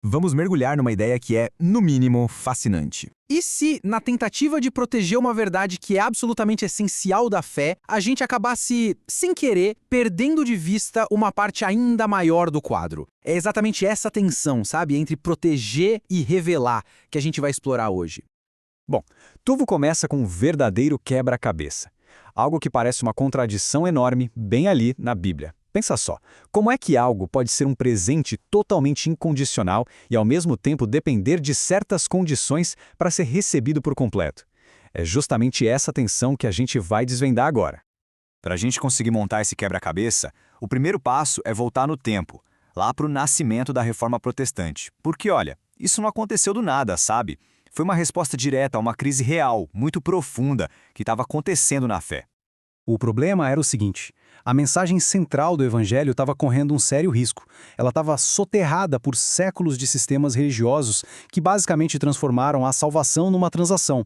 Vamos mergulhar numa ideia que é, no mínimo, fascinante. E se, na tentativa de proteger uma verdade que é absolutamente essencial da fé, a gente acabasse, sem querer, perdendo de vista uma parte ainda maior do quadro? É exatamente essa tensão, sabe, entre proteger e revelar que a gente vai explorar hoje. Bom, tudo começa com um verdadeiro quebra-cabeça. Algo que parece uma contradição enorme bem ali na Bíblia. Pensa só, como é que algo pode ser um presente totalmente incondicional e ao mesmo tempo depender de certas condições para ser recebido por completo? É justamente essa tensão que a gente vai desvendar agora. Para a gente conseguir montar esse quebra-cabeça, o primeiro passo é voltar no tempo, lá para o nascimento da Reforma Protestante. Porque, olha, isso não aconteceu do nada, sabe? Foi uma resposta direta a uma crise real, muito profunda, que estava acontecendo na fé. O problema era o seguinte: a mensagem central do Evangelho estava correndo um sério risco. Ela estava soterrada por séculos de sistemas religiosos que basicamente transformaram a salvação numa transação.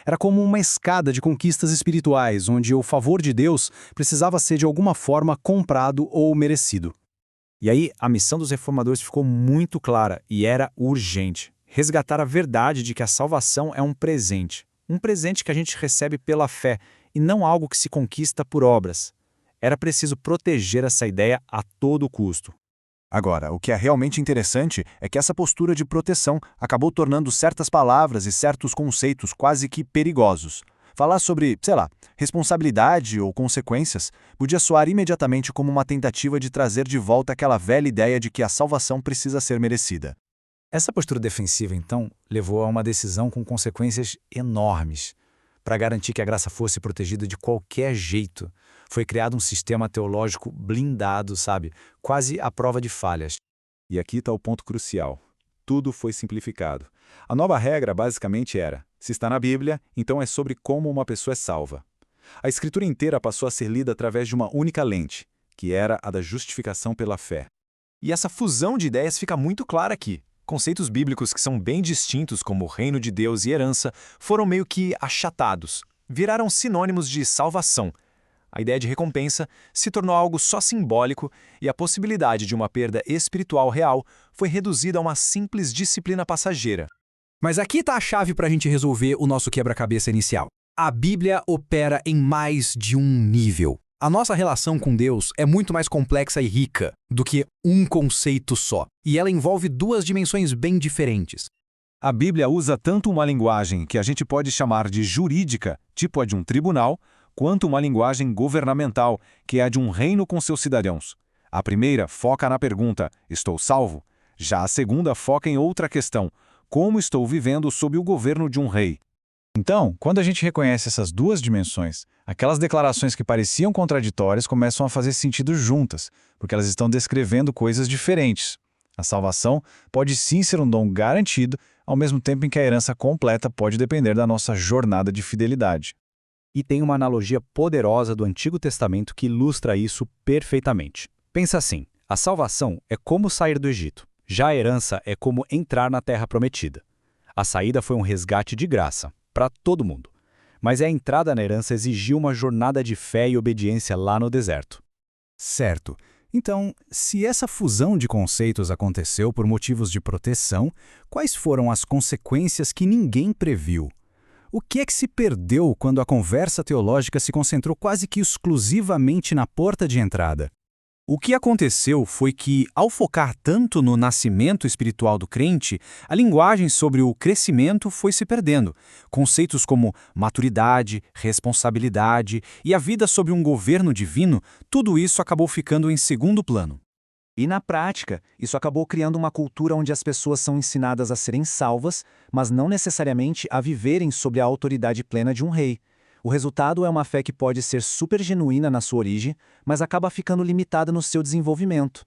Era como uma escada de conquistas espirituais, onde o favor de Deus precisava ser de alguma forma comprado ou merecido. E aí, a missão dos reformadores ficou muito clara e era urgente. Resgatar a verdade de que a salvação é um presente que a gente recebe pela fé e não algo que se conquista por obras. Era preciso proteger essa ideia a todo custo. Agora, o que é realmente interessante é que essa postura de proteção acabou tornando certas palavras e certos conceitos quase que perigosos. Falar sobre, sei lá, responsabilidade ou consequências podia soar imediatamente como uma tentativa de trazer de volta aquela velha ideia de que a salvação precisa ser merecida. Essa postura defensiva, então, levou a uma decisão com consequências enormes. Para garantir que a graça fosse protegida de qualquer jeito, foi criado um sistema teológico blindado, sabe? Quase à prova de falhas. E aqui está o ponto crucial. Tudo foi simplificado. A nova regra basicamente era: se está na Bíblia, então é sobre como uma pessoa é salva. A Escritura inteira passou a ser lida através de uma única lente, que era a da justificação pela fé. E essa fusão de ideias fica muito clara aqui. Conceitos bíblicos que são bem distintos, como reino de Deus e herança, foram meio que achatados, viraram sinônimos de salvação. A ideia de recompensa se tornou algo só simbólico e a possibilidade de uma perda espiritual real foi reduzida a uma simples disciplina passageira. Mas aqui está a chave para a gente resolver o nosso quebra-cabeça inicial. A Bíblia opera em mais de um nível. A nossa relação com Deus é muito mais complexa e rica do que um conceito só. E ela envolve duas dimensões bem diferentes. A Bíblia usa tanto uma linguagem que a gente pode chamar de jurídica, tipo a de um tribunal, quanto uma linguagem governamental, que é a de um reino com seus cidadãos. A primeira foca na pergunta: estou salvo? Já a segunda foca em outra questão: como estou vivendo sob o governo de um rei? Então, quando a gente reconhece essas duas dimensões, aquelas declarações que pareciam contraditórias começam a fazer sentido juntas, porque elas estão descrevendo coisas diferentes. A salvação pode sim ser um dom garantido, ao mesmo tempo em que a herança completa pode depender da nossa jornada de fidelidade. E tem uma analogia poderosa do Antigo Testamento que ilustra isso perfeitamente. Pensa assim: a salvação é como sair do Egito. Já a herança é como entrar na Terra Prometida. A saída foi um resgate de graça, para todo mundo. Mas a entrada na herança exigiu uma jornada de fé e obediência lá no deserto. Certo. Então, se essa fusão de conceitos aconteceu por motivos de proteção, quais foram as consequências que ninguém previu? O que é que se perdeu quando a conversa teológica se concentrou quase que exclusivamente na porta de entrada? O que aconteceu foi que, ao focar tanto no nascimento espiritual do crente, a linguagem sobre o crescimento foi se perdendo. Conceitos como maturidade, responsabilidade e a vida sob um governo divino, tudo isso acabou ficando em segundo plano. E na prática, isso acabou criando uma cultura onde as pessoas são ensinadas a serem salvas, mas não necessariamente a viverem sob a autoridade plena de um rei. O resultado é uma fé que pode ser super genuína na sua origem, mas acaba ficando limitada no seu desenvolvimento.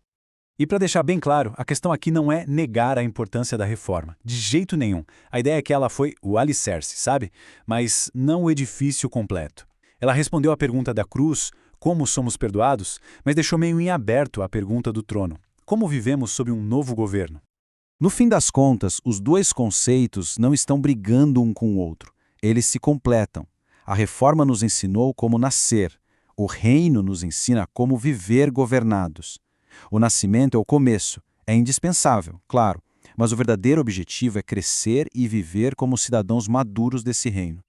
E para deixar bem claro, a questão aqui não é negar a importância da reforma, de jeito nenhum. A ideia é que ela foi o alicerce, sabe? Mas não o edifício completo. Ela respondeu à pergunta da cruz, como somos perdoados, mas deixou meio em aberto a pergunta do trono, como vivemos sob um novo governo? No fim das contas, os dois conceitos não estão brigando um com o outro. Eles se completam. A reforma nos ensinou como nascer. O reino nos ensina como viver governados. O nascimento é o começo, é indispensável, claro, Mas o verdadeiro objetivo é crescer e viver como cidadãos maduros desse reino.